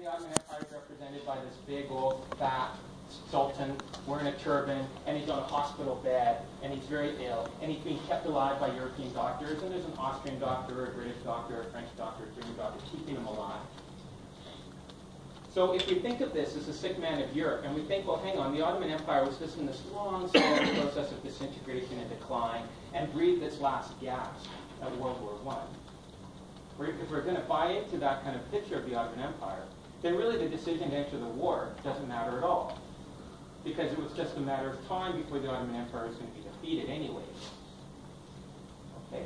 the Ottoman Empire is represented by this big old fat sultan wearing a turban, and he's on a hospital bed, and he's very ill, and he's being kept alive by European doctors, and there's an Austrian doctor, a British doctor, a French doctor, a German doctor keeping him alive. So if we think of this as a sick man of Europe, and we think, well, hang on, the Ottoman Empire was just in this long, slow process of disintegration and decline, and breathed its last gasp at World War I. If we're going to buy into that kind of picture of the Ottoman Empire, then really the decision to enter the war doesn't matter at all, because it was just a matter of time before the Ottoman Empire was going to be defeated anyways. Okay?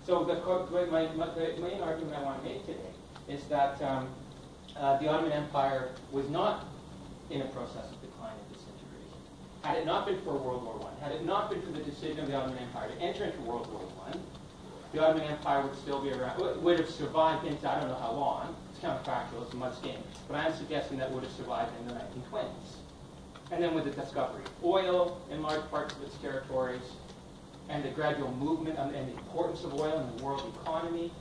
So the main argument I want to make today is that the Ottoman Empire was not in a process of decline and disintegration. Had it not been for World War I, had it not been for the decision of the Ottoman Empire to enter into World War I, the Ottoman Empire would still be around, would have survived into I don't know how long. It's counterfactual, it's a mud stain. But I am suggesting that would have survived in the 1920s. And then with the discovery of oil in large parts of its territories, and the gradual movement and the importance of oil in the world economy,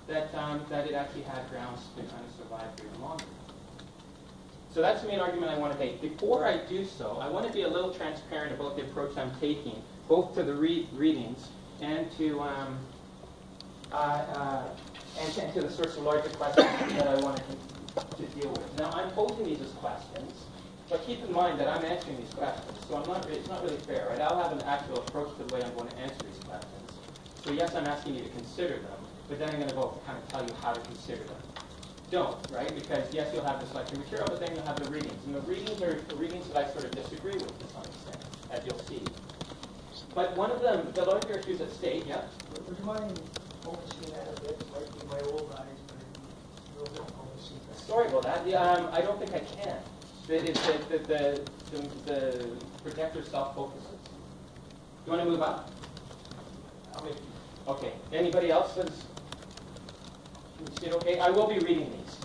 that it actually had grounds to kind of survive for even longer. So that's the main argument I want to make. Before I do so, I want to be a little transparent about the approach I'm taking, both to the readings and to the sorts of larger questions that I want to deal with. Now, I'm posing these as questions, but keep in mind that I'm answering these questions, so it's not really fair, right? I'll have an actual approach to the way I'm going to answer these questions. So yes, I'm asking you to consider them, but then I'm going to go kind of tell you how to consider them. Don't, right? Because yes, you'll have this lecture material, but then you'll have the readings. And the readings are the readings that I sort of disagree with to some extent, as you'll see. But one of them, the larger issues at stake, yeah? Would you mind focusing that a bit? It might be my old eyes, but a little bit focusing that. Sorry about that. Yeah, I don't think I can. The projector self-focuses. You want to move up? Okay. Anybody else? Can you see it okay? I will be reading these.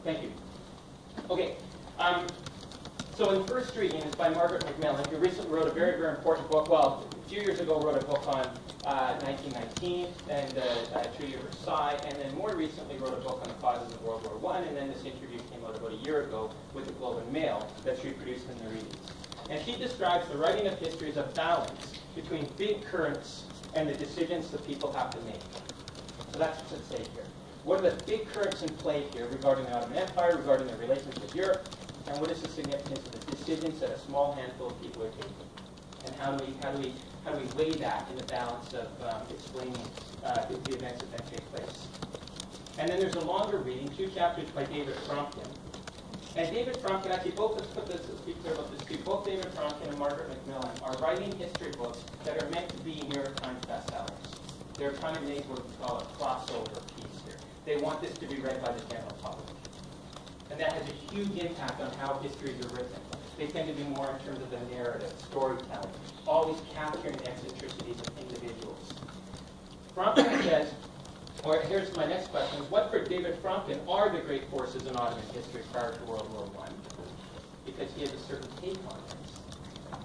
Thank you. Okay. So in the first reading is by Margaret Macmillan, who recently wrote a very, very important book. Well, a few years ago wrote a book on 1919 and Treaty of Versailles, and then more recently wrote a book on the causes of World War I, and then this interview came out about a year ago with the Globe and Mail that's reproduced in the readings. And she describes the writing of history as a balance between big currents and the decisions that people have to make. So that's what's at stake here. What are the big currents in play here regarding the Ottoman Empire, regarding their relations with Europe, and what is the significance of the decisions that a small handful of people are taking? And how do we weigh that in the balance of explaining the events that then take place? And then there's a longer reading, 2 chapters by David Fromkin. And David Fromkin, actually both, let's put this, let's be clear about this too, both David Fromkin and Margaret Macmillan are writing history books that are meant to be New York Times bestsellers. They're trying to make what we call a crossover piece here. They want this to be read by the general public. And that has a huge impact on how histories are written. They tend to be more in terms of the narrative, storytelling, always capturing the eccentricities of individuals. Fromkin says, or here's my next question, is what for David Fromkin are the great forces in Ottoman history prior to World War I? Because he has a certain take on this.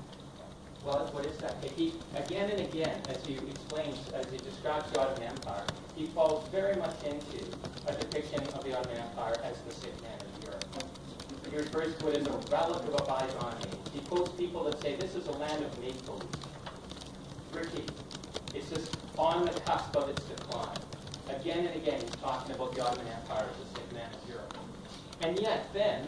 Well, what is that take? He, again and again, as he explains, as he describes the Ottoman Empire, he falls very much into a depiction of the Ottoman Empire as the sick man of Europe. He refers to it as a relic of a bygone age. He quotes people that say, this is a land of make-believe. Repeat. It's just on the cusp of its decline. Again and again, he's talking about the Ottoman Empire as the sick man of Europe. And yet, then,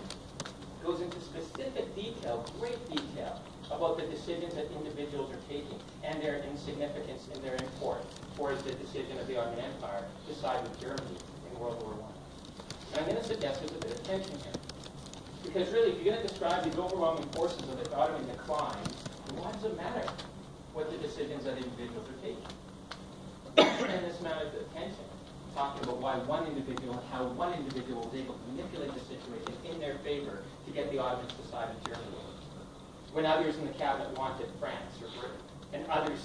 goes into specific detail, great detail, about the decisions that individuals are taking and their insignificance and their import towards the decision of the Ottoman Empire to side with Germany in World War I. And I'm going to suggest there's a bit of tension here. Because really, if you're going to describe these overwhelming forces of the Ottoman decline, why does it matter what the decisions that individuals are taking? And this amount of tension, talking about why one individual and how one individual was able to manipulate the situation in their favor to get the Ottomans to side with Germany, when others in the cabinet wanted France or Britain, and others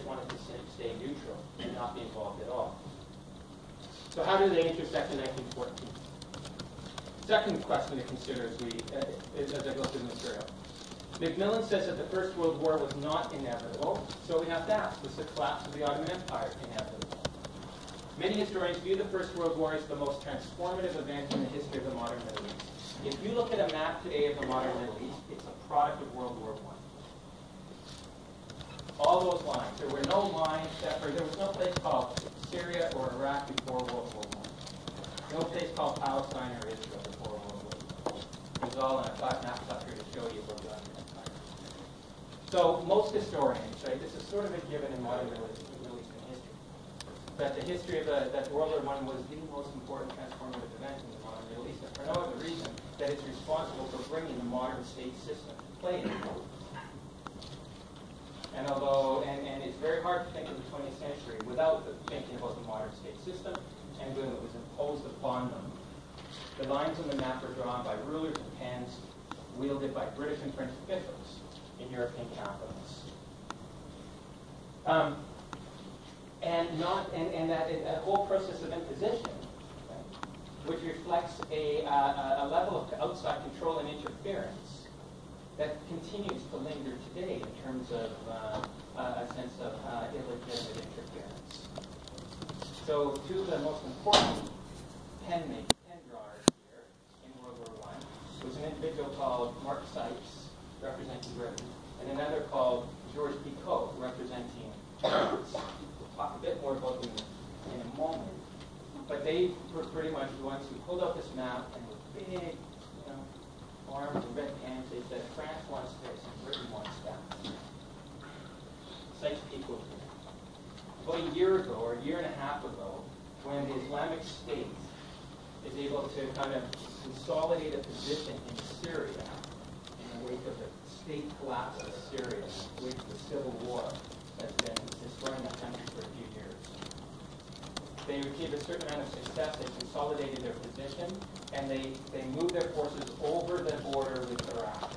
wanted to stay neutral and not be involved at all. So how do they intersect in 1914? Second question to consider as I go through the material. Macmillan says that the First World War was not inevitable, so we have to ask, was the collapse of the Ottoman Empire inevitable? Many historians view the First World War as the most transformative event in the history of the modern Middle East. If you look at a map today of the modern Middle East, it's a product of World War I. All those lines. There were no lines separate. There was no place called Syria or Iraq before World War I. No place called Palestine or Israel before World War I. It was all in a flat map up here to show you what the Ottoman Empire. So most historians, right, this is sort of a given in modern Middle Eastern history, that the history of that World War I was the most important transformative event in the modern Middle East, and for no other reason that it's responsible for bringing the modern state system to play in the world. And although, and it's very hard to think of the 20th century without thinking about the modern state system and when it was imposed upon them. The lines on the map are drawn by rulers and pens wielded by British and French officials in European capitals. And that whole process of imposition, right, which reflects a level of outside control and interference that continues to linger today in terms of a sense of illegitimate interference. So two of the most important pen drawers here in World War I was an individual called Mark Sykes, representing Britain, and another called Georges Picot, representing France. We'll talk a bit more about them in a moment. But they were pretty much the ones who pulled out this map and with big, arms and red pants, they said, France wants this and Britain wants that. Sykes-Picot. About a year ago, or a year and a half ago, when the Islamic State is able to kind of consolidate a position in Syria in the wake of the state collapse of Syria, with the civil war that's been destroying the country for a few years. They achieved a certain amount of success, they consolidated their position, and they moved their forces over the border with Iraq.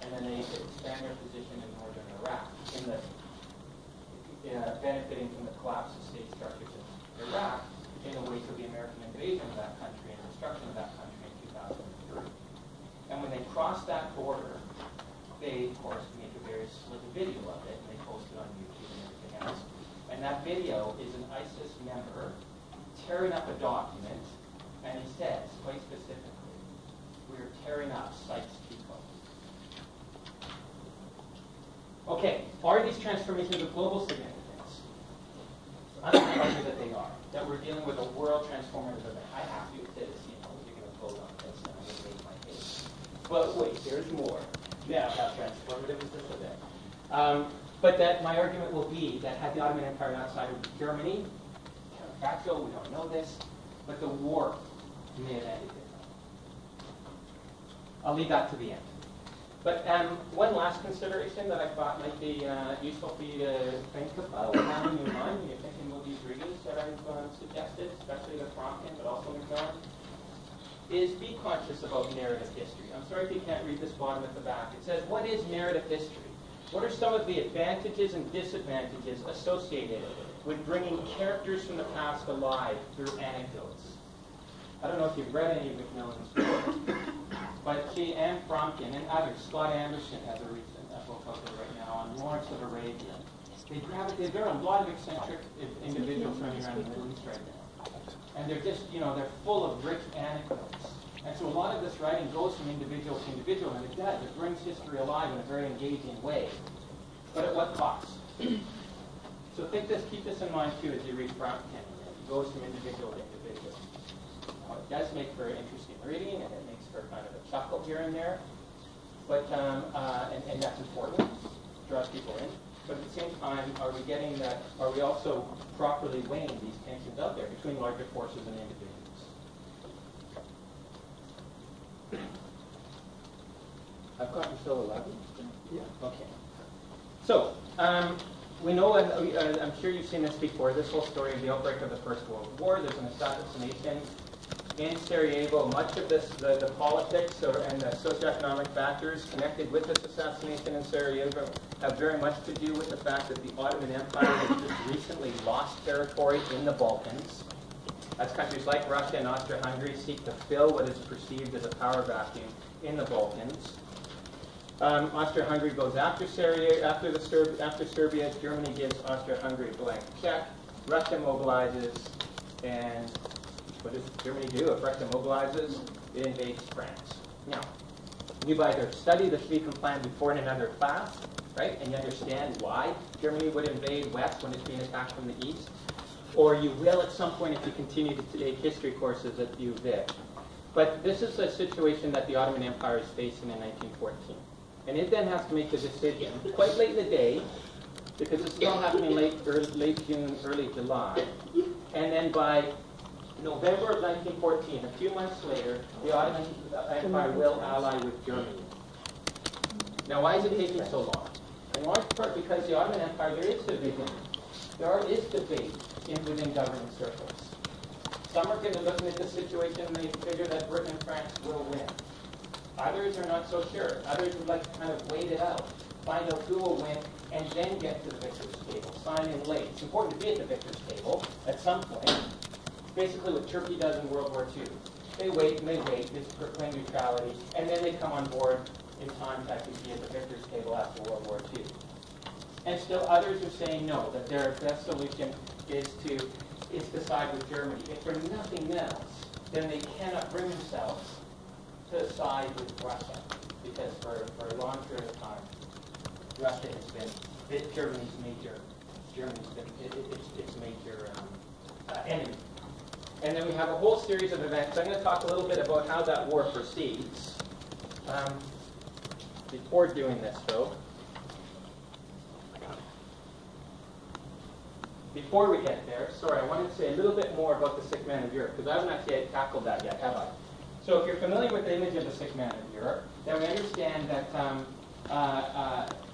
And then they expand their position in northern Iraq, benefiting from the collapse of state structures in Iraq in the wake of the American invasion of that country and destruction of that country in 2003. And when they crossed that border, they, of course, made a very slick video of it, and they posted on YouTube and everything else. And that video is an ISIS member tearing up a document, and he says, quite specifically, we're tearing up Sykes-Picot. Okay, are these transformations of global significance? I'm going to argue that they are. That we're dealing with a world transformative event. I have to say this, you're going to vote on this, and I'm going to make my case. But wait, there's more. Yeah, how transformative is this event? But that my argument will be that had the Ottoman Empire not sided with Germany, factual, we don't know this, but the war may have ended differently. I'll leave that to the end. But one last consideration that I thought might be useful for you to think about, have in your mind when you're thinking about these readings that I've suggested, especially the Fromkin, but also Macmillan, is be conscious about narrative history. I'm sorry if you can't read this bottom at the back. It says, what is narrative history? What are some of the advantages and disadvantages associated with bringing characters from the past alive through anecdotes? I don't know if you've read any of Macmillan's books, but she, Anne Fromkin, and others, Scott Anderson has a recent book out there right now on Lawrence of Arabia. There are a lot of eccentric individuals running around the Middle East right now. And they're just, they're full of rich anecdotes. And so a lot of this writing goes from individual to individual, and it does. It brings history alive in a very engaging way. But at what cost? So keep this in mind too as you read Fromkin. It goes from individual to individual. Now, it does make for interesting reading, and it makes for kind of a chuckle here and there. But and that's important, draws people in. But at the same time, are we also properly weighing these tensions out there between larger forces and individuals? I've got until 11? Yeah. Okay. So, we know, and I'm sure you've seen this before, this whole story of the outbreak of the First World War. There's an assassination in Sarajevo. Much of this, the politics and the socioeconomic factors connected with this assassination in Sarajevo have very much to do with the fact that the Ottoman Empire has just recently lost territory in the Balkans, as countries like Russia and Austria-Hungary seek to fill what is perceived as a power vacuum in the Balkans. Austria-Hungary goes after Serbia. Germany gives Austria-Hungary a blank check. Russia mobilizes. And what does Germany do? It first immobilizes, it invades France. Now, you've either studied the Schweiken Plan before in another class, right, and you understand why Germany would invade West when it's being attacked from the East, or you will at some point if you continue to take history courses at UVic. But this is a situation that the Ottoman Empire is facing in 1914. And it then has to make the decision, quite late in the day, because it's still happening late June, early July. And then by November of 1914, a few months later, the Ottoman Empire will ally with Germany. Now, why is it taking so long? In large part because the Ottoman Empire, there is division. There is debate within governing circles. Some are going to look at the situation and they figure that Britain and France will win. Others are not so sure. Others would like to kind of wait it out, find out who will win, and then get to the victor's table. Sign in late. It's important to be at the victor's table at some point. Basically what Turkey does in World War II. They wait and they wait, they proclaim neutrality, and then they come on board in time to actually be at the victor's table after World War II. And still others are saying no, that their best solution is to side with Germany. If for nothing else, then they cannot bring themselves to side with Russia, because for a long period of time, Russia has been Germany's major enemy. And then we have a whole series of events. I'm going to talk a little bit about how that war proceeds. Before doing this, though, before we get there, sorry, I wanted to say a little bit more about the sick man of Europe, because I haven't actually tackled that yet, have I? So if you're familiar with the image of the sick man of Europe, then we understand that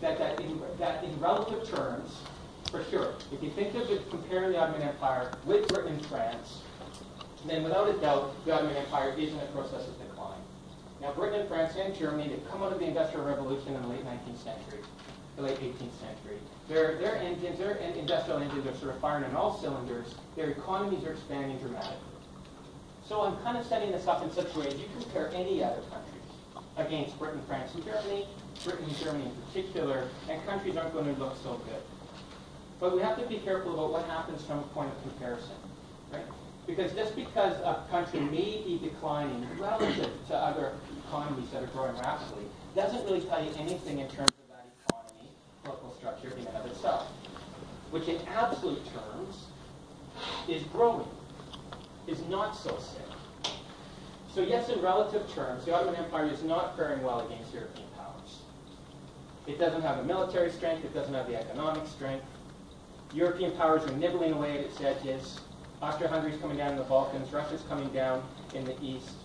that in relative terms, for sure, if you think of it, comparing the Ottoman Empire with Britain and France, then without a doubt, the Ottoman Empire is in a process of decline. Now, Britain and France and Germany, they've come out of the Industrial Revolution in the late 19th century, the late 18th century. Their engines, their industrial engines are sort of firing on all cylinders. Their economies are expanding dramatically. So I'm kind of setting this up in such a way as you compare any other countries against Britain, France, and Germany, Britain and Germany in particular, and countries aren't going to look so good. But we have to be careful about what happens from a point of comparison, right? Because just because a country may be declining relative to other economies that are growing rapidly, doesn't really tell you anything in terms of that economy, local structure in and of itself, which in absolute terms is growing, is not so sick. So yes, in relative terms, the Ottoman Empire is not faring well against European powers. It doesn't have the military strength, it doesn't have the economic strength. European powers are nibbling away at its edges. Austria-Hungary's coming down in the Balkans, Russia's coming down in the east,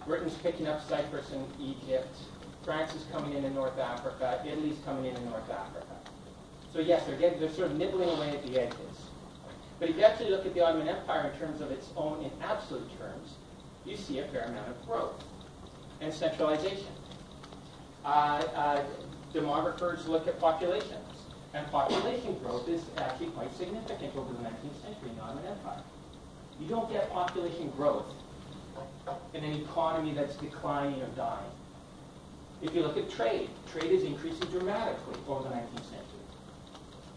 Britain's picking up Cyprus and Egypt, France is coming in North Africa, Italy's coming in North Africa. So yes, they're sort of nibbling away at the edges. But if you actually look at the Ottoman Empire in terms of its own, in absolute terms, you see a fair amount of growth and centralization. Demographers look at populations, and population growth is actually quite significant over the 19th century in the Ottoman Empire. You don't get population growth in an economy that's declining or dying. If you look at trade, trade is increasing dramatically over the 19th century.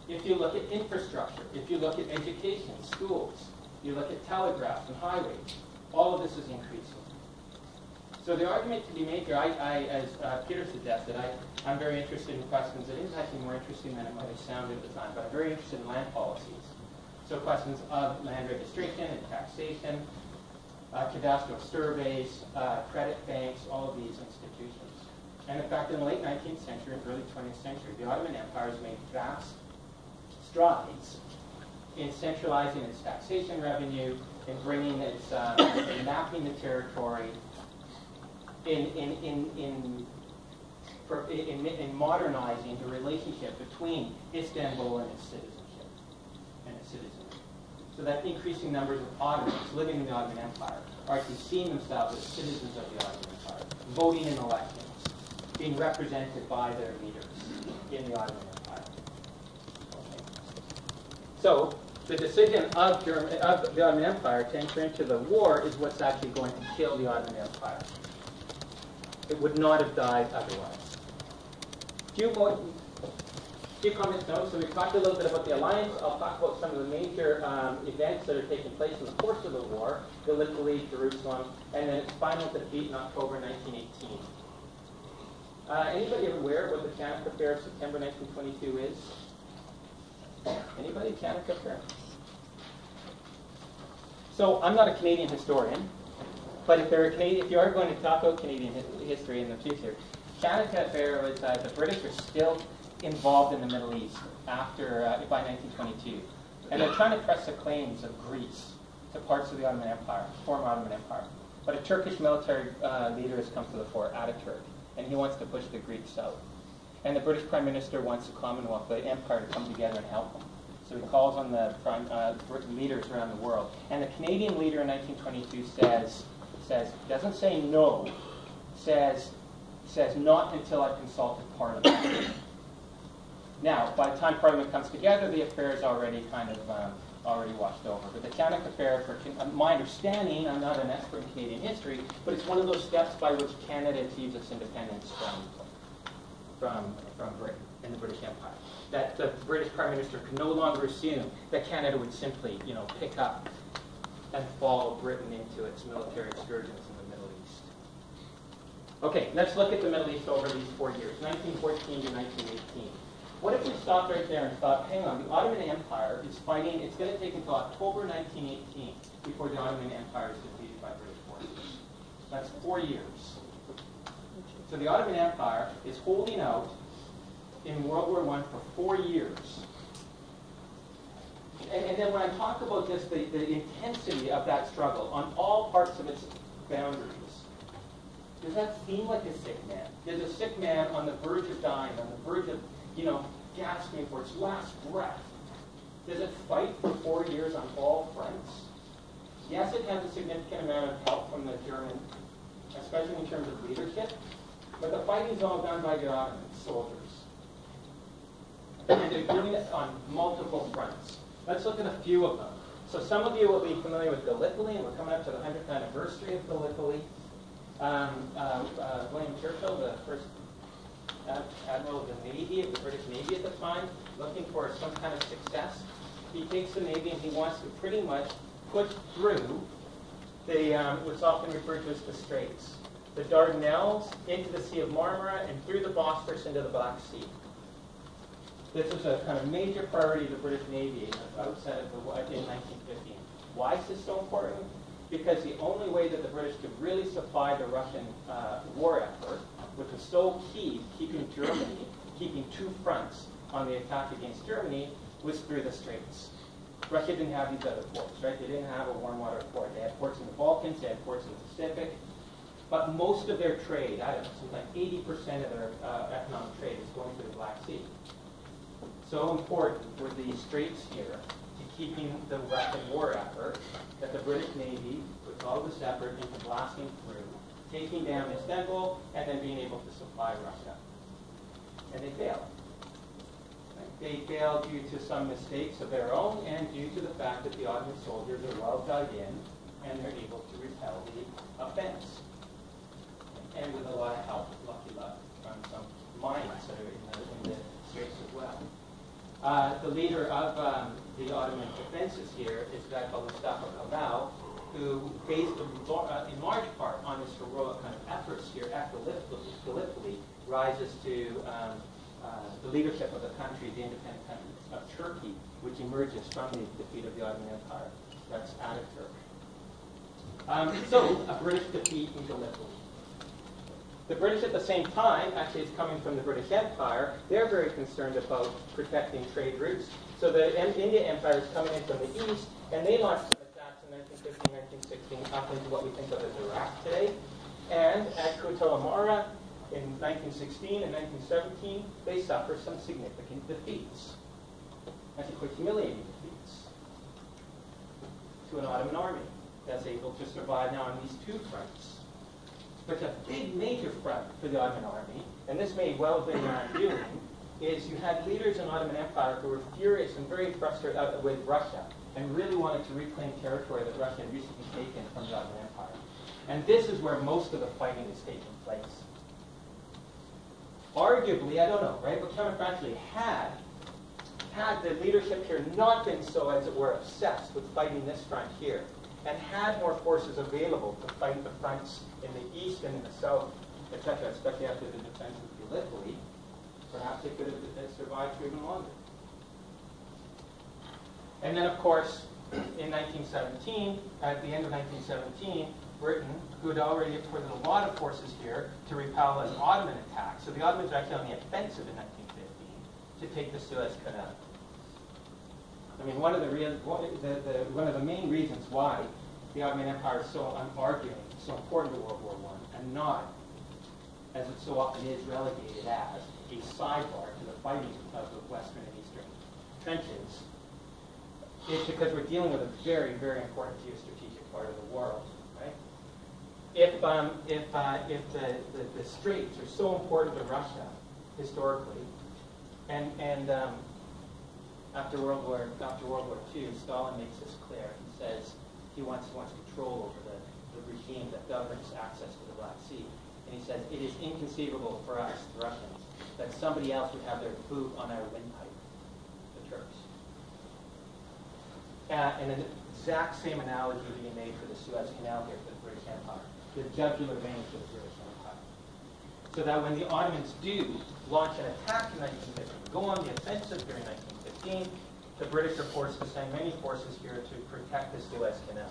If you look at infrastructure, if you look at education, schools, you look at telegraphs and highways, all of this is increasing. So the argument to be made here, as Peter suggested, I'm very interested in questions. It is actually more interesting than it might have sounded at the time, but I'm very interested in land policies. So questions of land registration and taxation, cadastral surveys, credit banks, all of these institutions. And in fact, in the late 19th century and early 20th century, the Ottoman Empire has made vast strides in centralizing its taxation revenue, in bringing its, in mapping the territory, in modernizing the relationship between Istanbul and its citizenship and its citizenry. So that increasing numbers of Ottomans living in the Ottoman Empire are actually seeing themselves as citizens of the Ottoman Empire, voting in elections, being represented by their leaders in the Ottoman Empire. Okay. So the decision of the Ottoman Empire to enter into the war is what's actually going to kill the Ottoman Empire. It would not have died otherwise. few comments now. So we've talked a little bit about the alliance. I'll talk about some of the major events that are taking place in the course of the war, Gallipoli, Jerusalem, and then its final defeat in October 1918. Anybody aware what the Chanak Affair of September 1922 is? Anybody? Chanak Affair? So I'm not a Canadian historian, but if you are going to talk about Canadian history in the future, Chanak Affair was the British are still involved in the Middle East by 1922, and they're trying to press the claims of Greece to parts of the Ottoman Empire, former Ottoman Empire. But a Turkish military leader has come to the fore, Ataturk, and he wants to push the Greeks south. And the British Prime Minister wants the Commonwealth, the Empire, to come together and help him. So he calls on the leaders around the world. And the Canadian leader in 1922 doesn't say no, says not until I've consulted Parliament. Now, by the time Parliament comes together, the affair is already kind of already washed over. But the Chanak Affair, my understanding, I'm not an expert in Canadian history, but it's one of those steps by which Canada achieves its independence from Britain and the British Empire. That the British Prime Minister could no longer assume that Canada would simply, pick up and follow Britain into its military excursions in the Middle East. Okay, let's look at the Middle East over these 4 years, 1914 to 1918. What if we stopped right there and thought, hang on, the Ottoman Empire is fighting, it's going to take until October 1918 before the Ottoman Empire is defeated by British forces. That's 4 years. So the Ottoman Empire is holding out in World War I for 4 years. And then when I talk about this, the intensity of that struggle on all parts of its boundaries, does that seem like a sick man? There's a sick man on the verge of dying, on the verge of gasping for its last breath. Does it fight for 4 years on all fronts? Yes, it has a significant amount of help from the German, especially in terms of leadership, but the fighting is all done by the Ottoman soldiers. And they're doing it on multiple fronts. Let's look at a few of them. So some of you will be familiar with Gallipoli, and we're coming up to the 100th anniversary of Gallipoli. William Churchill, the first Admiral of the Navy, of the British Navy at the time, looking for some kind of success. He takes the Navy and he wants to pretty much push through what's often referred to as the Straits. The Dardanelles into the Sea of Marmara and through the Bosphorus into the Black Sea. This was a kind of major priority of the British Navy outside of in 1915. Why is this so important? Because the only way that the British could really supply the Russian war effort, which was so key, keeping two fronts on the attack against Germany, was through the Straits. Russia didn't have these other ports, right? They didn't have a warm water port. They had ports in the Balkans, they had ports in the Pacific, but most of their trade, I don't know, something like 80% of their economic trade is going through the Black Sea. So important were these Straits here to keeping the Russian war effort that the British Navy put all this effort into blasting through, taking down Istanbul, and then being able to supply Russia. And they failed. They failed due to some mistakes of their own and due to the fact that the Ottoman soldiers are well dug in and they're able to repel the offense. And with a lot of help, lucky luck, from some mines that are in the Straits as well. The leader of the Ottoman defenses here is a guy called Mustafa Kemal, who, based in large part on his heroic kind of efforts here after Gallipoli, rises to the leadership of the country, the independent country of Turkey, which emerges from the defeat of the Ottoman Empire. That's Ataturk. So, a British defeat in Gallipoli. The British at the same time, actually it's coming from the British Empire, they're very concerned about protecting trade routes. So the India Empire is coming in from the east, and they launched some attacks in 1915, 1916, up into what we think of as Iraq today. And at Kut-el Amara in 1916 and 1917, they suffer some significant defeats. Actually quite humiliating defeats to an Ottoman army that's able to survive now on these two fronts. But a big major front for the Ottoman army, and this may well have been your undoing, is you had leaders in the Ottoman Empire who were furious and very frustrated with Russia and really wanted to reclaim territory that Russia had recently taken from the Ottoman Empire. And this is where most of the fighting is taking place. Arguably, I don't know, right, but counterfactually, had had the leadership here not been so, as it were, obsessed with fighting this front here, and had more forces available to fight the fronts in the east and in the south, etc., especially after the defense of Gallipoli, perhaps they could have survived for even longer. And then, of course, in 1917, at the end of 1917, Britain, who had already put a lot of forces here to repel an Ottoman attack, so the Ottomans were actually on the offensive in 1915 to take the Suez Canal. I mean, one of the main reasons why the Ottoman Empire is so unarguing, so important to World War I, and not, as it so often is, relegated as a sidebar to the fighting of the western and eastern trenches, is because we're dealing with a very, very important geostrategic part of the world, right? If the straits are so important to Russia historically, and after World War II, Stalin makes this clear. He says he wants control over the regime that governs access to the Black Sea, and he says it is inconceivable for us, the Russians, that somebody else would have their boot on our windpipe, the Turks. And an exact same analogy to be made for the Suez Canal here for the British Empire, the jugular vein for the British Empire. So that when the Ottomans do launch an attack in 1915, go on the offensive during 1915, the British are forced to send many forces here to protect the Suez Canal.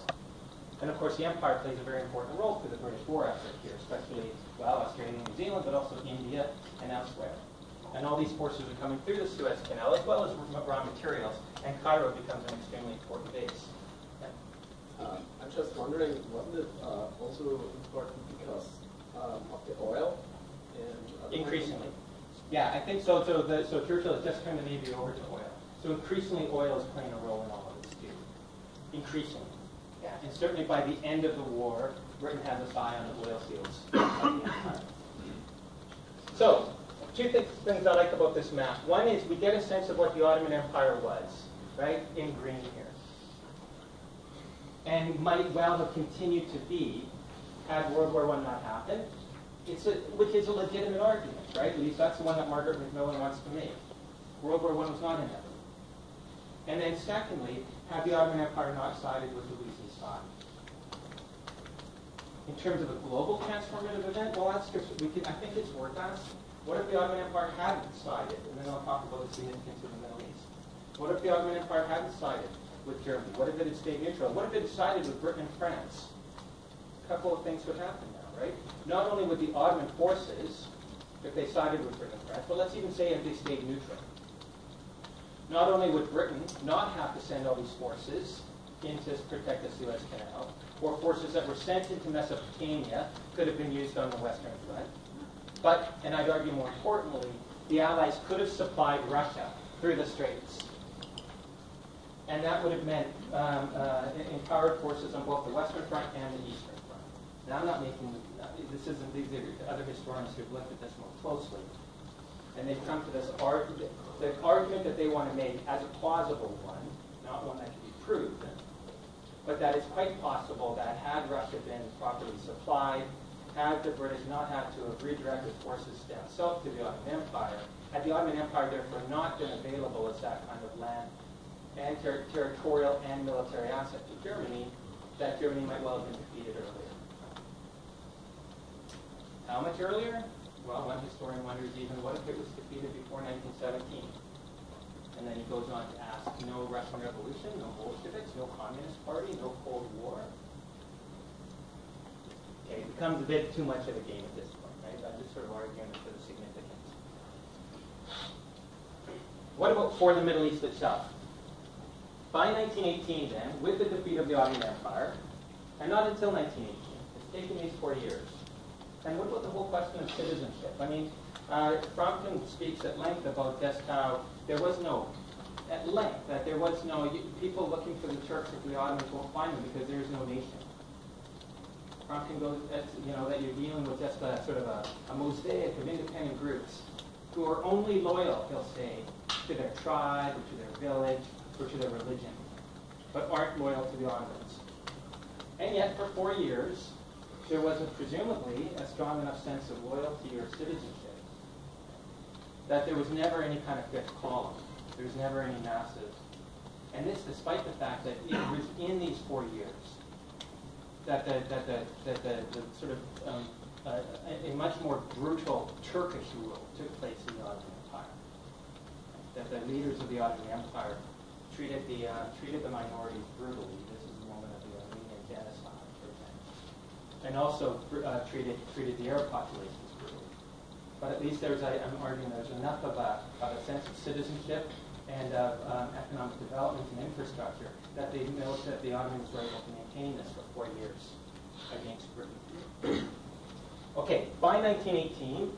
And of course, the Empire plays a very important role for the British war effort here, especially, well, Australia and New Zealand, but also India and elsewhere. And all these forces are coming through the Suez Canal, as well as raw materials, and Cairo becomes an extremely important base. Yeah. I'm just wondering, wasn't it also important because of the oil? And increasingly. Yeah, I think so. So Churchill has just turned the Navy over to oil. So increasingly, oil is playing a role in all of this too. Increasingly. Yeah. And certainly by the end of the war, Britain has its eye on the oil fields of the empire. So, two things I like about this map. One is we get a sense of what the Ottoman Empire was, right, in green here. And might well have continued to be had World War I not happened, which is a legitimate argument, right? At least that's the one that Margaret Macmillan wants to make. World War I was not inevitable. And then secondly, had the Ottoman Empire not sided with the losing side. In terms of a global transformative event, well, that's just, I think it's worth asking. What if the Ottoman Empire hadn't sided? And then I'll talk about the significance of the Middle East. What if the Ottoman Empire hadn't sided with Germany? What if it had stayed neutral? What if it had sided with Britain and France? A couple of things would happen now, right? Not only would the Ottoman forces, if they sided with Britain and France, but let's even say if they stayed neutral. Not only would Britain not have to send all these forces in to protect the Suez Canal, or forces that were sent into Mesopotamia could have been used on the Western Front, but, and I'd argue more importantly, the Allies could have supplied Russia through the Straits. And that would have meant empowered forces on both the Western Front and the Eastern Front. Now, I'm not making, these are other historians who've looked at this more closely. And they've come to this argument, the argument that they want to make as a plausible one, not one that can be proved, but that it's quite possible that had Russia been properly supplied, had the British not had to have redirected forces down south to the Ottoman Empire, had the Ottoman Empire therefore not been available as that kind of land and territorial and military asset to Germany, that Germany might well have been defeated earlier. How much earlier? Well, one historian wonders even what if it was defeated before 1917? And then he goes on to ask, no Russian Revolution, no Bolsheviks, no Communist Party, no Cold War. Okay, it becomes a bit too much of a game at this point, right? I'm just sort of arguing for the significance. What about for the Middle East itself? By 1918 then, with the defeat of the Ottoman Empire, and not until 1918, it's taken these 4 years. And what about the whole question of citizenship? I mean, Fromkin speaks at length about just how there was no, that there was no, people looking for the Turks or the Ottomans won't find them because there is no nation. Fromkin goes, that you're dealing with just a sort of a mosaic of independent groups who are only loyal, he'll say, to their tribe or to their village or to their religion, but aren't loyal to the Ottomans. And yet, for 4 years, there wasn't presumably a strong enough sense of loyalty or citizenship that there was never any kind of fifth column. There's never any massive. And this despite the fact that it was in these 4 years that the sort of a much more brutal Turkish rule took place in the Ottoman Empire. That the leaders of the Ottoman Empire treated the minorities brutally. This is the moment of the Armenian genocide, for example, and also treated the Arab populations brutally. But at least I'm arguing there's enough of a sense of citizenship and of economic development and infrastructure that the Ottomans were able to maintain this for 4 years against Britain. Okay, by 1918,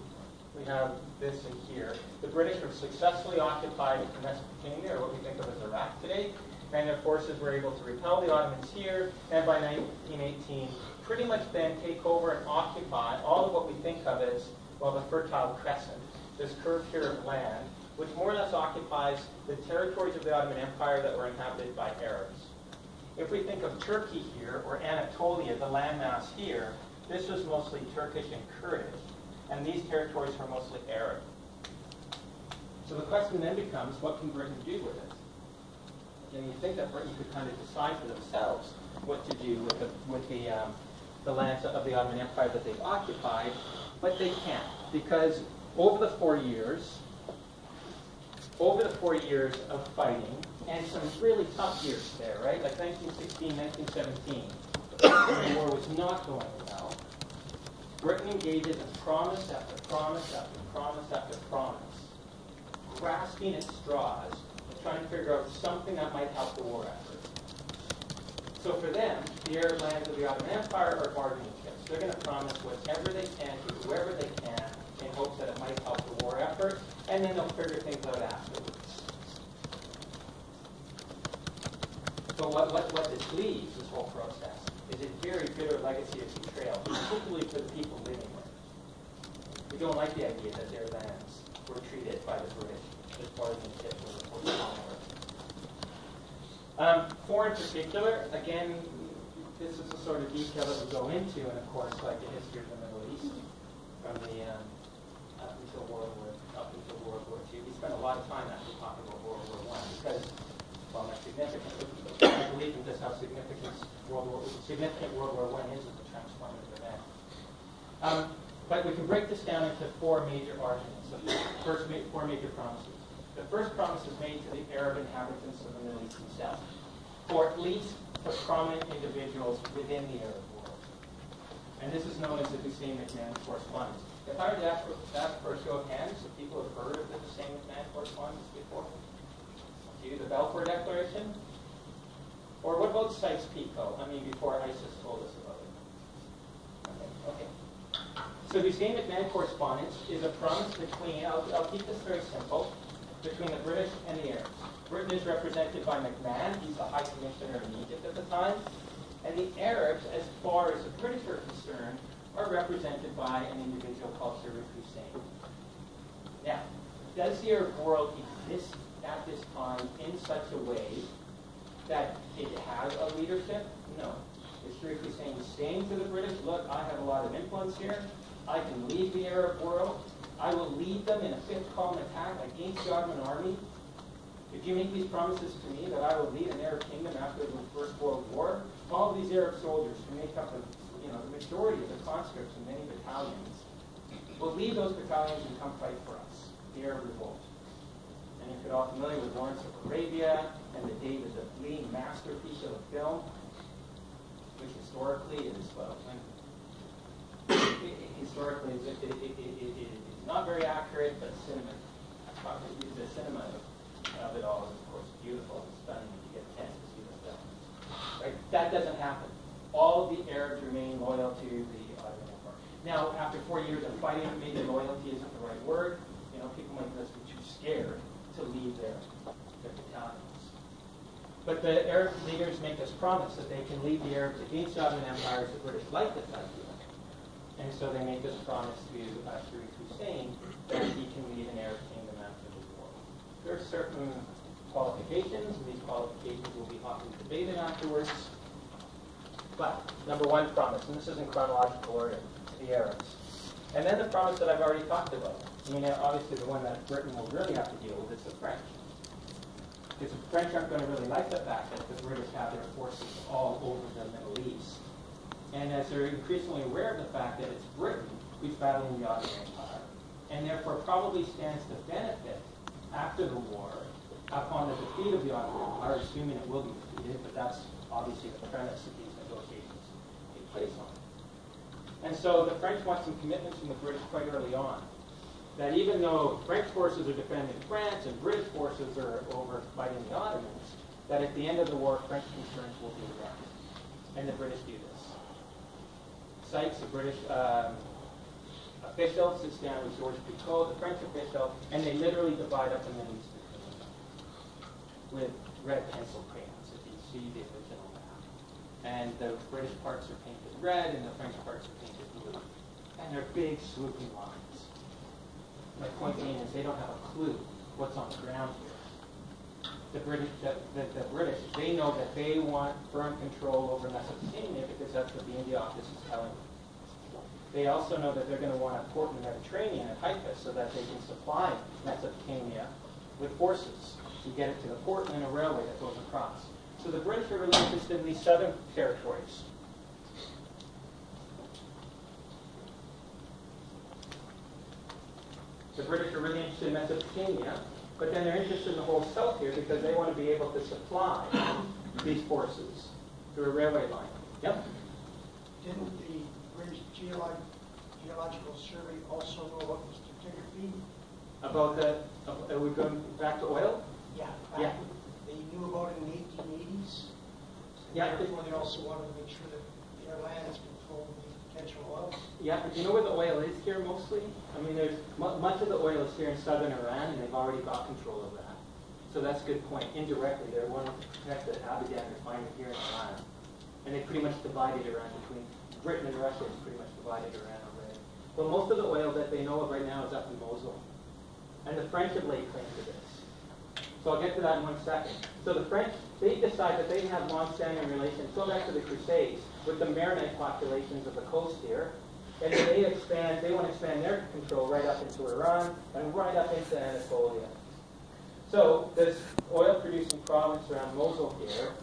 we have this in here. The British have successfully occupied Mesopotamia, or what we think of as Iraq today, and their forces were able to repel the Ottomans here, and by 1918, pretty much then take over and occupy all of what we think of as, well, the Fertile Crescent, this curve here of land, which more or less occupies the territories of the Ottoman Empire that were inhabited by Arabs. If we think of Turkey here, or Anatolia, the landmass here, this was mostly Turkish and Kurdish, and these territories were mostly Arab. So the question then becomes, what can Britain do with it? And you think that Britain could kind of decide for themselves what to do with the lands of the Ottoman Empire that they've occupied, but they can't, because over the 4 years of fighting, and some really tough years there, right? Like 1916, 1917, when the war was not going well, Britain engages in promise after promise after promise after promise, grasping at straws, and trying to figure out something that might help the war effort. So for them, the Arab lands of the Ottoman Empire are bargaining chips. They're going to promise whatever they can to whoever they can in hopes that it might help the war effort, and then they'll figure things out afterwards. So what this leaves, this whole process, is a very bitter legacy of betrayal, particularly for the people living there. We don't like the idea that their lands were treated by the British as bargaining chips as opposed to war. For in particular, again, this is the sort of detail that we go into, and of course, like the history of the Middle East, from the up until World War II. We spent a lot of time actually talking about World War I because, well, that's significant. I believe in just how significant World War I is as a transformative event. But we can break this down into 4 major arguments. The first 4 major promises. The first promise is made to the Arab inhabitants of the Middle East themselves, or at least to prominent individuals within the Arab world. And this is known as the Hussein-McMahon Correspondence. If I were to ask for a show of hands, if people have heard of the Hussein-McMahon Correspondence before? The Balfour Declaration? Or what about Sykes-Picot? I mean, before ISIS told us about it. Okay. So the Hussein-McMahon Correspondence is a promise between, I'll keep this very simple, between the British and the Arabs. Britain is represented by McMahon. He's the High Commissioner in Egypt at the time. And the Arabs, as far as the British are concerned, are represented by an individual called Sadat Hussein. Now, does the Arab world exist at this time in such a way that it has a leadership? No. Is Sadat Hussein saying to the British, look, I have a lot of influence here. I can lead the Arab world. I will lead them in a fifth column attack against the Ottoman army. If you make these promises to me that I will lead an Arab kingdom after the First World War, all of these Arab soldiers who make up the majority of the conscripts in many battalions will leave those battalions and come fight for us, the Arab revolt. And if you're all familiar with Lawrence of Arabia and the David the Fleeing masterpiece of a film, which historically is, well, historically it's not very accurate, but the cinema of it all is, of course, beautiful and stunning if you get a chance to see the film. Right? That doesn't happen. All of the Arabs remain loyal to the Ottoman Empire. Now, after 4 years of fighting, maybe loyalty isn't the right word. People might just be too scared to leave their battalions. But the Arab leaders make this promise that they can lead the Arabs against the Ottoman Empire as the British like this idea. And so they make this promise to Sadat Hussein that he can lead an Arab kingdom after the war. There are certain qualifications, and these qualifications will be hotly debated afterwards. But, number 1 promise, and this is in chronological order, the Arabs. And then the promise that I've already talked about. I mean, obviously the one that Britain will really have to deal with is the French. Because the French aren't going to really like the fact that the British have their forces all over the Middle East. And as they're increasingly aware of the fact that it's Britain who's battling the Ottoman Empire, and therefore probably stands to benefit after the war upon the defeat of the Ottoman Empire, assuming it will be defeated, but that's obviously the premise that these negotiations take place on. And so the French want some commitments from the British quite early on, that even though French forces are defending France and British forces are over fighting the Ottomans, that at the end of the war, French concerns will be addressed. And the British do this. Sykes, the British official, sits down with Georges Picot, the French official, and they literally divide up the Middle East between them with red pencil crayons, if you see the original map. And the British parts are painted red, and the French parts are painted blue. And they're big, swooping lines. My point being is they don't have a clue what's on the ground here. The British, they know that they want firm control over Mesopotamia because that's what the India Office is telling them. They also know that they're going to want a port in the Mediterranean at Haifa so that they can supply Mesopotamia with forces to get it to the port and a railway that goes across. So the British are really interested in these southern territories. The British are really interested in Mesopotamia, but then they're interested in the whole south here because they want to be able to supply these forces through a railway line. Yep? Didn't the British Geological Survey also know about the stratigraphy? About the, are we going back to oil? Yeah. Yeah. They knew about it in the 1880s. Yeah. Therefore, they also wanted to make sure that their lands controlled the potential oil. Yeah, but do you know where the oil is here mostly? I mean, there's much of the oil is here in southern Iran, and they've already got control of that. So that's a good point. Indirectly, they're wanting to protect the Abadan refinery here in Iran. And they pretty much divided Iran between Britain and Russia is pretty much divided Iran already. Well, most of the oil that they know of right now is up in Mosul. And the French have laid claim to this. So I'll get to that in 1 second. So the French, they decide that they have long-standing relations, go back to the Crusades, with the Maronite populations of the coast here. And they want to expand their control right up into Iran and right up into Anatolia. So this oil-producing province around Mosul here,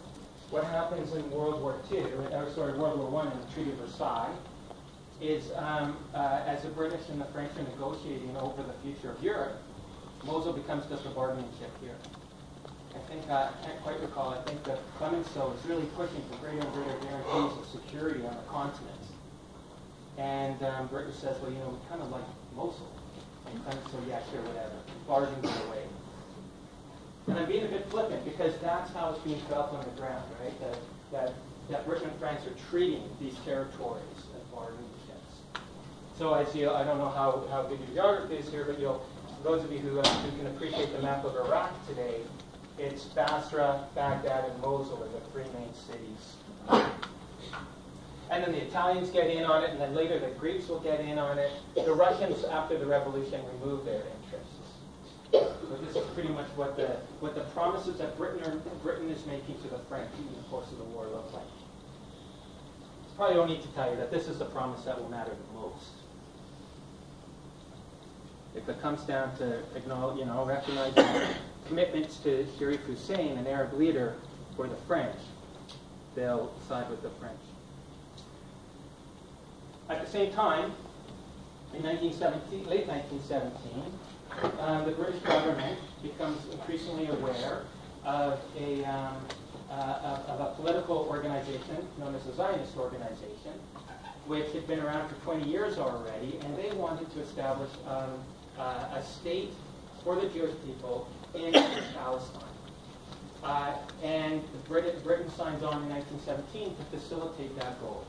what happens in World War II, World War I in the Treaty of Versailles, is as the British and the French are negotiating over the future of Europe, Mosul becomes just a bargaining chip here. I can't quite recall, I think that Clemenceau is really pushing for greater and greater guarantees of security on the continent. And Britain says, well, we kind of like Mosul. And Clemenceau, yeah, sure, whatever. Bargains it away. And I'm being a bit flippant because that's how it's being felt on the ground, right? That Britain and France are treating these territories as bargaining chips. So I don't know how good your geography is here, but those of you who can appreciate the map of Iraq today, it's Basra, Baghdad, and Mosul are the three main cities. And then the Italians get in on it, and then later the Greeks will get in on it. The Russians, after the revolution, remove their interests. So this is pretty much what the promises that Britain is making to the French in the course of the war look like. Probably don't need to tell you that this is the promise that will matter the most. If it comes down to acknowledge, recognizing commitments to Sharif Hussein, an Arab leader, or the French, they'll side with the French. At the same time, in late 1917, the British government becomes increasingly aware of a political organization known as the Zionist Organization, which had been around for 20 years already, and they wanted to establish a state for the Jewish people in Palestine. And Britain signs on in 1917 to facilitate that goal.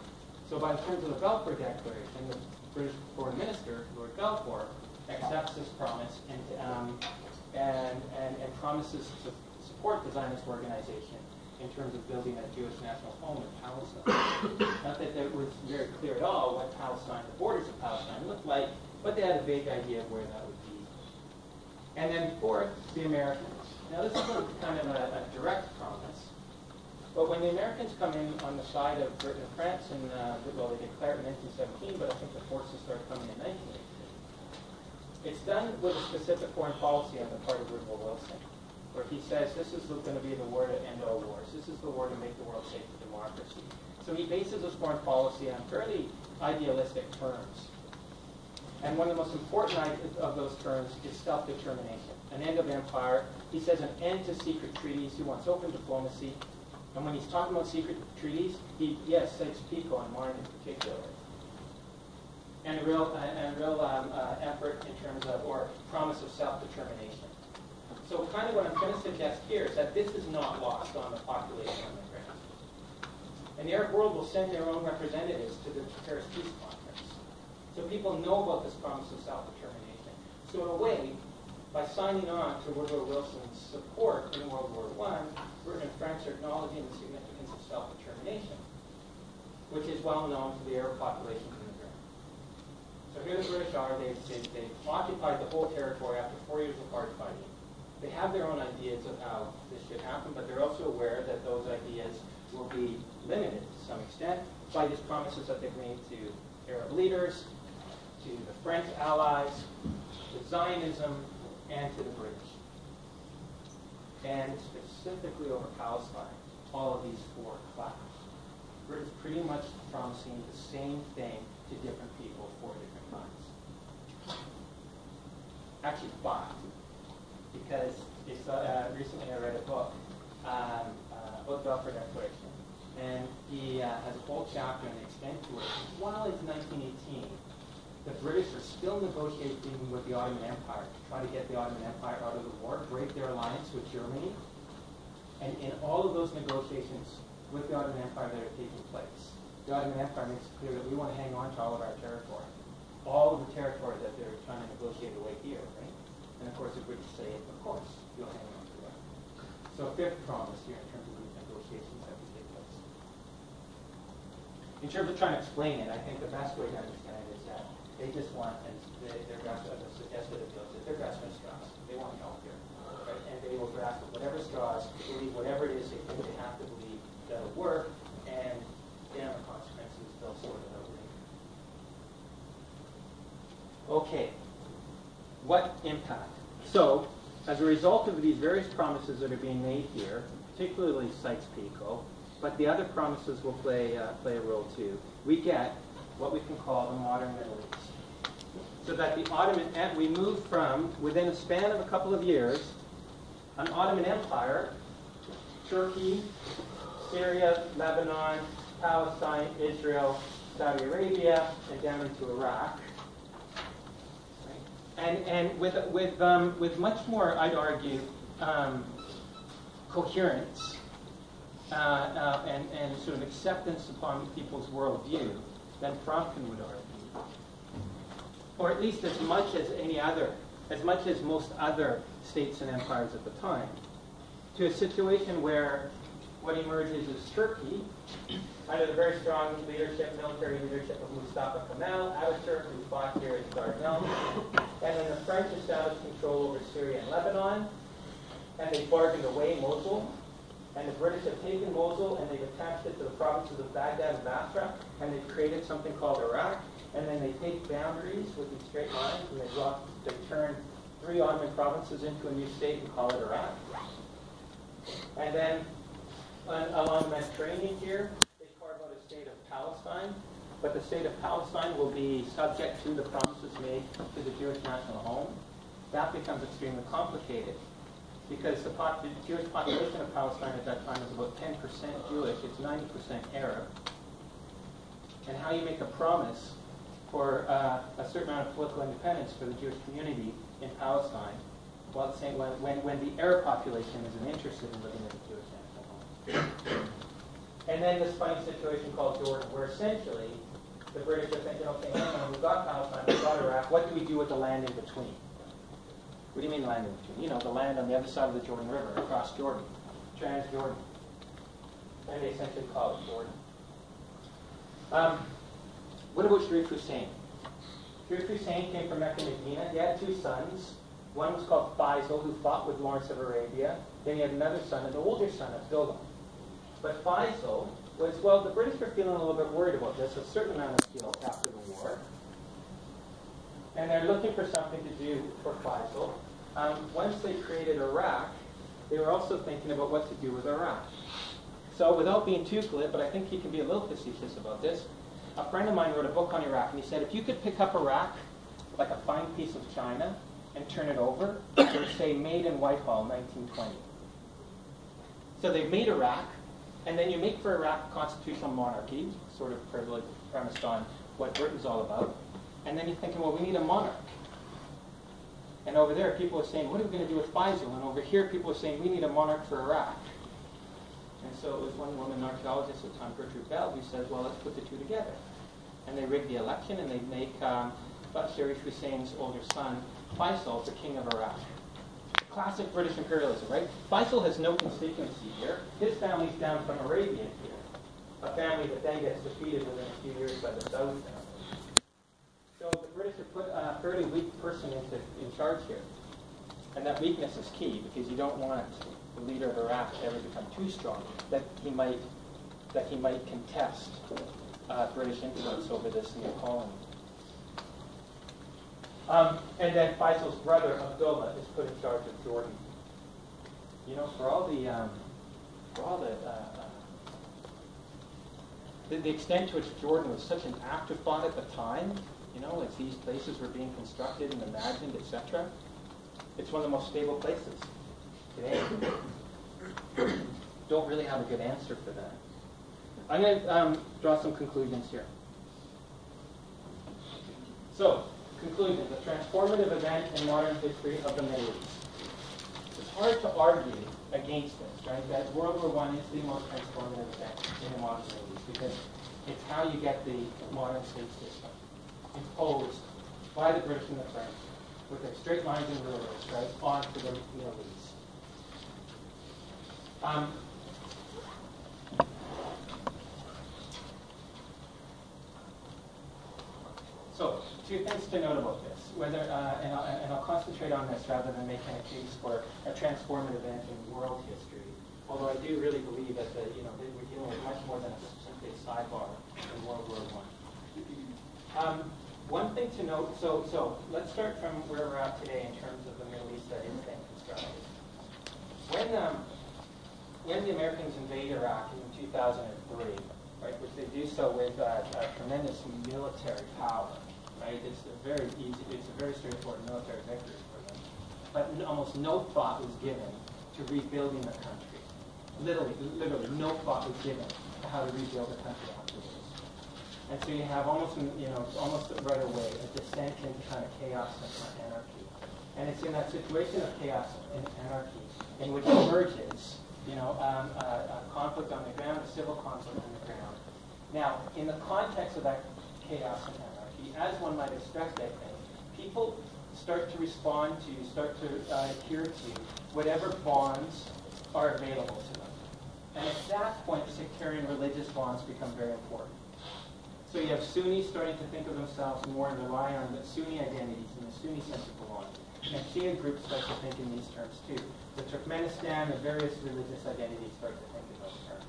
So by the terms of the Balfour Declaration, the British Foreign Minister, Lord Balfour, accepts this promise and promises to support the Zionist organization in terms of building a Jewish national home in Palestine. Not that it was very clear at all what Palestine, the borders of Palestine looked like, but they had a vague idea of where that would be. And then fourth, the Americans. Now this is kind of a direct promise, but when the Americans come in on the side of Britain and France, and they declare it in 1917, but I think the forces start coming in 1918. It's done with a specific foreign policy on the part of Woodrow Wilson. where he says this is going to be the war to end all wars. This is the war to make the world safe for democracy. So he bases his foreign policy on fairly idealistic terms. And one of the most important of those terms is self-determination, an end of empire. He says an end to secret treaties. He wants open diplomacy. And when he's talking about secret treaties, he, yes, cites Pico and Marne in particular. And a real effort in terms of, or promise of self-determination. So kind of what I'm going to suggest here is that this is not lost on the population on the ground. And the Arab world will send their own representatives to the Paris Peace Conference. So people know about this promise of self-determination. So in a way, by signing on to Woodrow Wilson's support in World War I, Britain and France are acknowledging the significance of self-determination, which is well known to the Arab population on the ground. So here the British are, they've occupied the whole territory after 4 years of hard fighting. They have their own ideas of how this should happen, but they're also aware that those ideas will be limited to some extent by these promises that they've made to Arab leaders, to the French allies, to Zionism, and to the British. And specifically over Palestine, all of these four clash. Britain's pretty much promising the same thing to different people 4 different times. Actually, 5. Because it's, recently I read a book, about the Balfour Declaration. And he has a whole chapter and extent to it. While it's 1918, the British are still negotiating with the Ottoman Empire to try to get the Ottoman Empire out of the war, break their alliance with Germany. And in all of those negotiations with the Ottoman Empire that are taking place, the Ottoman Empire makes it clear that we want to hang on to all of our territory. All of the territory that they're trying to negotiate away here, right? And of course the British say, of course, you'll hang on to it. So a fifth promise here in terms of these negotiations that will take place. In terms of trying to explain it, I think the best way to understand it is that they just want, and they're grasping, as I suggested, they're grasping straws. They want help here. Right? And they will grasp whatever straws, believe whatever it is they think they have to believe that'll work, and damn the consequences, they'll sort it out later. Okay. What impact? So, as a result of these various promises that are being made here, particularly Sykes-Picot, but the other promises will play a role too, we get what we can call the modern Middle East. So that the Ottoman, we move from, within a span of a couple of years, an Ottoman Empire, Turkey, Syria, Lebanon, Palestine, Israel, Saudi Arabia, and down into Iraq. And with much more, I'd argue, coherence and sort of acceptance upon people's worldview than Fromkin would argue, or at least as much as most other states and empires at the time, to a situation where what emerges is Turkey, under the very strong military leadership of Mustafa Kemal, Ataturk, who fought here in Dardanelles, and then the French established control over Syria and Lebanon, and they bargained away Mosul, and the British have taken Mosul and they've attached it to the provinces of Baghdad and Basra, and they've created something called Iraq, and then they take boundaries with these straight lines, and they turn 3 Ottoman provinces into a new state and call it Iraq. And then along the Mediterranean here, they carve out a state of Palestine, but the state of Palestine will be subject to the promises made to the Jewish national home. That becomes extremely complicated because the Jewish population of Palestine at that time is about 10% Jewish, it's 90% Arab. And how you make a promise for a certain amount of political independence for the Jewish community in Palestine, while saying when the Arab population isn't interested in living in the Jewish national home. And then this funny situation called Jordan, where essentially the British are thinking, okay, hang on, we've got Palestine, we've got Iraq, what do we do with the land in between? What do you mean land in between? You know, the land on the other side of the Jordan River, across Jordan, Transjordan. And they essentially call it Jordan. What about Sharif Hussein? Sharif Hussein came from Mecca, Medina. He had 2 sons. One was called Faisal, who fought with Lawrence of Arabia. Then he had another son, an older son, Abdullah. But Faisal was, well, the British were feeling a little bit worried about this, a certain amount of guilt after the war. And they're looking for something to do for Faisal. Once they created Iraq, they were also thinking about what to do with Iraq. So without being too glib, but I think he can be a little facetious about this, a friend of mine wrote a book on Iraq, and he said, if you could pick up Iraq like a fine piece of china and turn it over, it would say made in Whitehall, 1920. So they've made Iraq, and then you make for Iraq constitutional monarchy, sort of privileged, premised on what Britain's all about, and then you're thinking, well, we need a monarch. And over there, people are saying, what are we going to do with Faisal? And over here, people are saying, we need a monarch for Iraq. And so it was one woman archaeologist at the time, Gertrude Bell, who said, well, let's put the two together. And they rig the election, and they make Sharif Hussein's older son, Faisal, the king of Iraq. Classic British imperialism, right? Faisal has no constituency here. His family's down from Arabia here. A family that then gets defeated within a few years by the Saud family. So the British have put a fairly weak person in charge here. And that weakness is key, because you don't want the leader of Iraq to ever become too strong, that he might contest British influence over this new colony. And then Faisal's brother, Abdullah, is put in charge of Jordan. You know, for all the extent to which Jordan was such an afterthought at the time, you know, as these places were being constructed and imagined, etc., it's one of the most stable places today. Don't really have a good answer for that. I'm going to draw some conclusions here. So, conclusion, the transformative event in modern history of the Middle East. It's hard to argue against this, right? That World War I is the most transformative event in the modern Middle East, because it's how you get the modern state system imposed by the British and the French with their straight lines and rulers, right, onto the Middle East. So, two things to note about this. Whether, and I'll concentrate on this rather than making a case for a transformative event in world history. Although I do really believe that we're dealing with much more than simply a sidebar in World War I. One thing to note, so let's start from where we're at today in terms of the Middle East that is being constructed. When the Americans invade Iraq in 2003, right, which they do so with a tremendous military power, right? It's a very straightforward military victory for them. But almost no thought was given to rebuilding the country. Literally, no thought was given to how to rebuild the country afterwards. And so you have almost right away a descent into kind of chaos and anarchy. And it's in that situation of chaos and anarchy in which emerges, a conflict on the ground, a civil conflict on the ground. Now, in the context of that chaos and anarchy, as one might expect, I think, people start to respond to, adhere to whatever bonds are available to them. And at that point, sectarian religious bonds become very important. So you have Sunnis starting to think of themselves more and rely on the Sunni identities and the Sunni sense of belonging. And Shia groups start to think in these terms too. The Turkmenistan, the various religious identities start to think in those terms.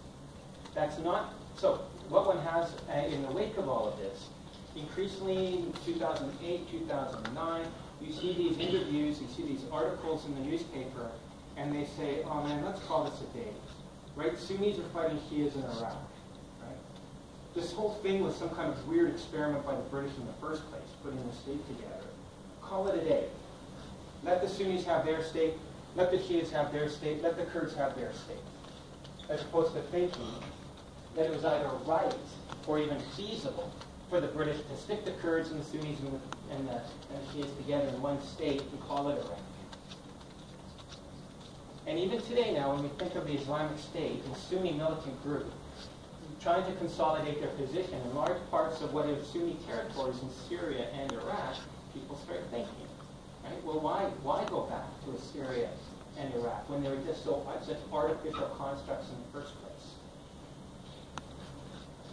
That's not, so what one has in the wake of all of this, increasingly in 2008, 2009, you see these interviews, you see these articles in the newspaper, and they say, oh man, let's call this a day. Right? Sunnis are fighting Shias in Iraq. This whole thing was some kind of weird experiment by the British in the first place, putting the state together. Call it a day. Let the Sunnis have their state, let the Shias have their state, let the Kurds have their state. As opposed to thinking that it was either right or even feasible for the British to stick the Kurds and the Sunnis and the Shias together in one state and call it Iraq. And even today now, when we think of the Islamic State, the Sunni militant group, trying to consolidate their position in large parts of what is Sunni territories in Syria and Iraq, people start thinking, right? Well, why go back to Syria and Iraq when they were just such artificial constructs in the first place?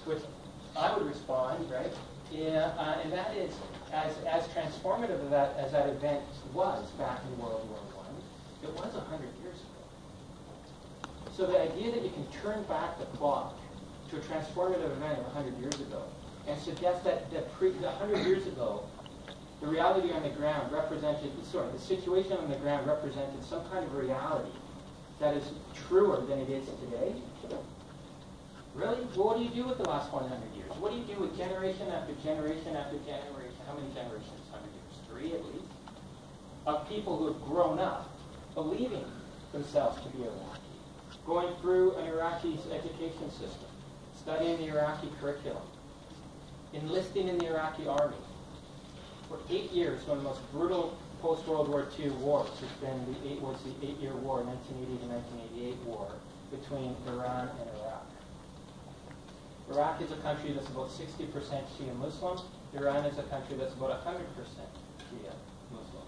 Which I would respond, right? Yeah, and that is as transformative as that event was back in World War I, it was 100 years ago. So the idea that you can turn back the clock to a transformative event of 100 years ago, and suggest that 100 years ago, the reality on the ground the situation on the ground represented some kind of reality that is truer than it is today? Really? Well, what do you do with the last 100 years? What do you do with generation after generation after generation? How many generations? 100 years? 3 at least. Of people who have grown up believing themselves to be Iraqi, going through an Iraqi education system, studying the Iraqi curriculum, enlisting in the Iraqi army. For 8 years, one of the most brutal post-World War II wars has been the 8-year war, 1980 to 1988 war, between Iran and Iraq. Iraq is a country that's about 60% Shia Muslim. Iran is a country that's about 100% Shia Muslim.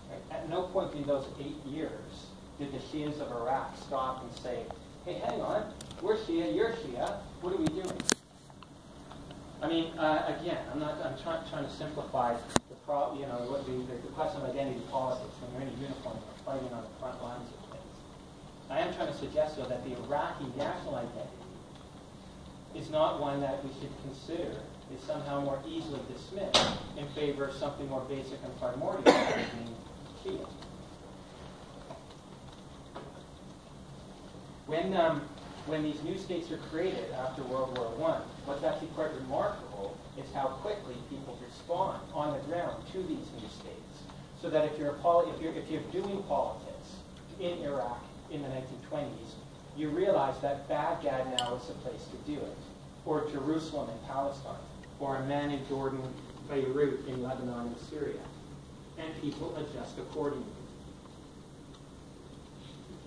Right? At no point in those 8 years did the Shias of Iraq stop and say, hey, hang on, we're Shia, you're Shia, what are we doing? I mean, again, I'm trying to simplify the question of identity politics when you're in a uniform and fighting on the front lines of things. I am trying to suggest, though, that the Iraqi national identity is not one that we should consider is somehow more easily dismissed in favor of something more basic and primordial, like being Shia. When these new states are created after World War I, what's actually quite remarkable is how quickly people respond on the ground to these new states. So that if you're doing politics in Iraq in the 1920s, you realize that Baghdad now is the place to do it, or Jerusalem in Palestine, or Amman in Jordan, Beirut in Lebanon and Syria, and people adjust accordingly.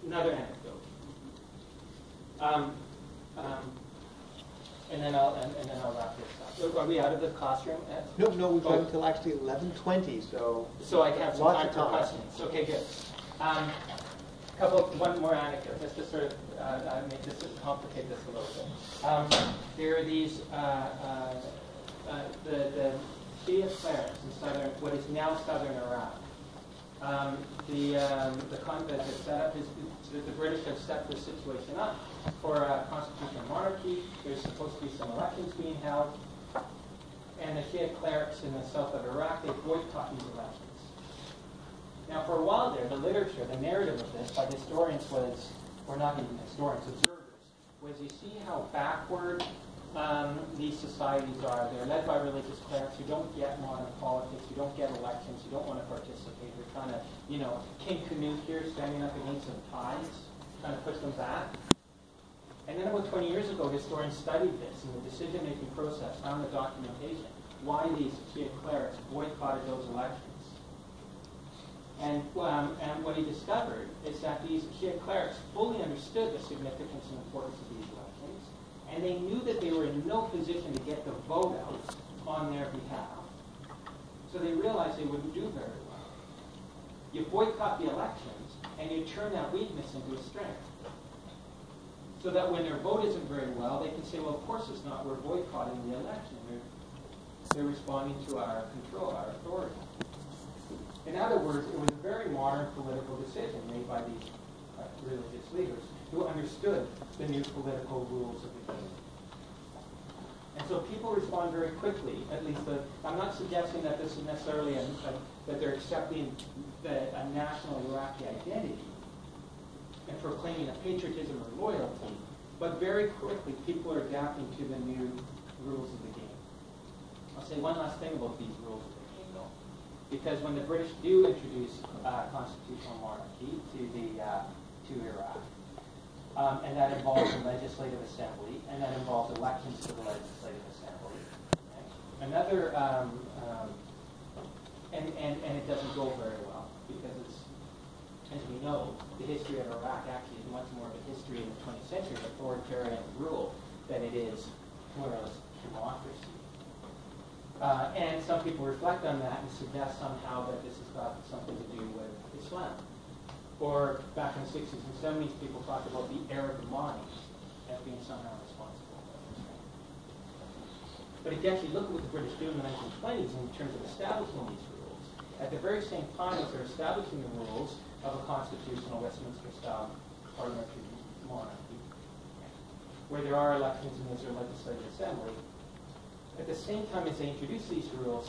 Another anecdote. And then I'll wrap this up. Are we out of the classroom? No, we've got until actually 11:20, so I can have some lots time of for time. questions. Okay, good. One more anecdote, just to sort of complicate this a little bit. There are these the Shia clerics in what is now southern Iraq. The British have set this situation up for a constitutional monarchy. There's supposed to be some elections being held. And the Shia clerics in the south of Iraq, they boycott these elections. Now, for a while there, the literature, the narrative of this by historians was, or not even historians, observers, was you see how backward these societies are. They're led by religious clerics who don't get modern politics, who don't get elections, who don't want to participate. They're trying to, King Canute here standing up against some tides, trying to push them back. And then about 20 years ago, historians studied this in the decision-making process, found the documentation, why these Shia clerics boycotted those elections. And what he discovered is that these Shia clerics fully understood the significance and importance of these elections, and they knew that they were in no position to get the vote out on their behalf. So they realized they wouldn't do very well. You boycott the elections, and you turn that weakness into a strength. So that when their vote isn't very well, they can say, well, of course it's not. We're boycotting the election. They're responding to our control, our authority. In other words, it was a very modern political decision made by these religious leaders who understood the new political rules of the game. And so people respond very quickly. At least, I'm not suggesting that this is necessarily that they're accepting a national Iraqi identity and proclaiming a patriotism or loyalty, but very quickly people are adapting to the new rules of the game. I'll say one last thing about these rules of the game, though, because when the British do introduce constitutional monarchy to Iraq, and that involves a legislative assembly, and that involves elections to the legislative assembly. Okay? And it doesn't go very well because it's, as we know, the history of Iraq actually is much more of a history in the 20th century of authoritarian rule than it is pluralist democracy. And some people reflect on that and suggest somehow that this has got something to do with Islam. Or back in the 60s and 70s, people talked about the Arab mind as being somehow responsible. But if you actually look at what the British do in the 1920s in terms of establishing these rules, at the very same time as they're establishing the rules of a constitutional Westminster-style parliamentary monarchy, where there are elections and there's a legislative assembly, at the same time as they introduce these rules,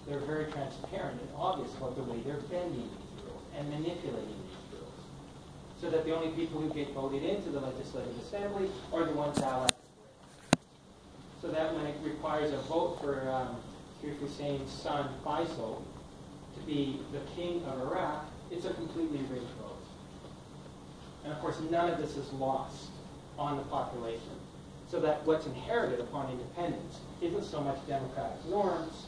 they're very transparent and obvious about the way they're bending these rules and manipulating these rules. so that the only people who get voted into the Legislative Assembly are the ones allied. So that when it requires a vote for Sharif Hussein's son Faisal to be the king of Iraq, it's a completely rigged vote. And of course, none of this is lost on the population. So that what's inherited upon independence isn't so much democratic norms,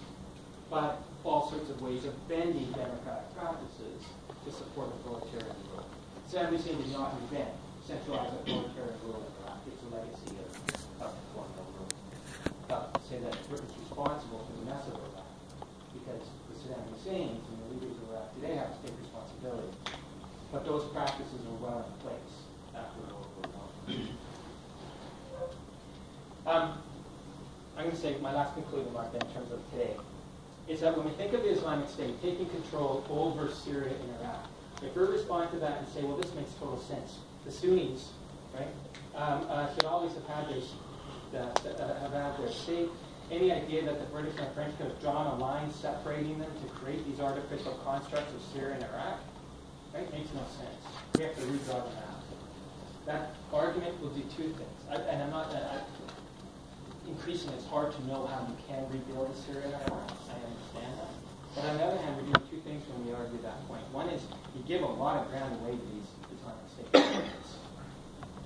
but all sorts of ways of bending democratic practices to support authoritarian rule. Saddam Hussein did not invent centralized authoritarian rule in Iraq. It's a legacy of colonial rule. Say that Britain's responsible for the mess of Iraq because the Saddam Husseins and the leaders of Iraq today have to take responsibility. But those practices are well in place after World War I. I'm going to say my last concluding remark then in terms of today is that when we think of the Islamic State taking control over Syria and Iraq, if we respond to that and say, well, this makes total sense. The Sunnis, right, should always have had their state. Any idea that the British and French could have drawn a line separating them to create these artificial constructs of Syria and Iraq, right, makes no sense. We have to redraw the map. That argument will do two things. And I'm not... increasingly, it's hard to know how you can rebuild Syria and Iraq. I understand that. But on the other hand, we're doing two things when we argue that point. One is you give a lot of ground away to these Islamic State governments.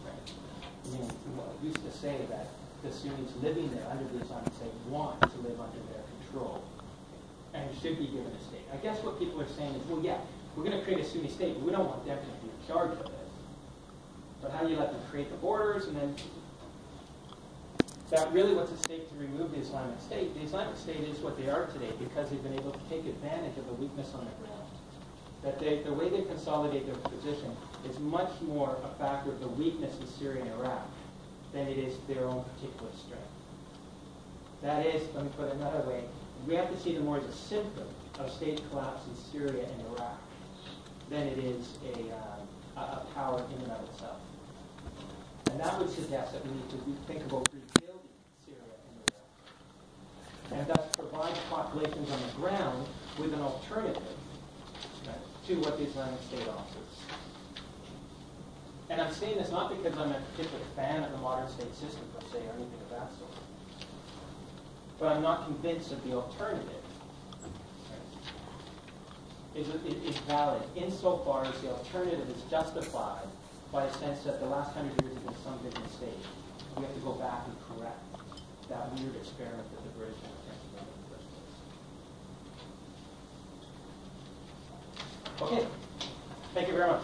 Right? I mean, we used to say that the Sunnis living there under the Islamic State want to live under their control and should be given a state. I guess what people are saying is, well, yeah, we're going to create a Sunni state, but we don't want them to be in charge of it. But how do you let them create the borders and then... that really what's at stake to remove the Islamic State. The Islamic State is what they are today because they've been able to take advantage of the weakness on the ground. That the way they consolidate their position is much more a factor of the weakness in Syria and Iraq than it is their own particular strength. That is, let me put it another way, we have to see them more as a symptom of state collapse in Syria and Iraq than it is a power in and of itself. And that would suggest that we need to think about rebuilding Syria and Iraq, and thus provide populations on the ground with an alternative, right, to what the Islamic State offers. And I'm saying this not because I'm a particular fan of the modern state system per se or anything of that sort, but I'm not convinced that the alternative, right, is valid insofar as the alternative is justified by a sense that the last 100 years have been some big mistake. We have to go back and correct that weird experiment that the British and the French did in the first place. Okay. Thank you very much.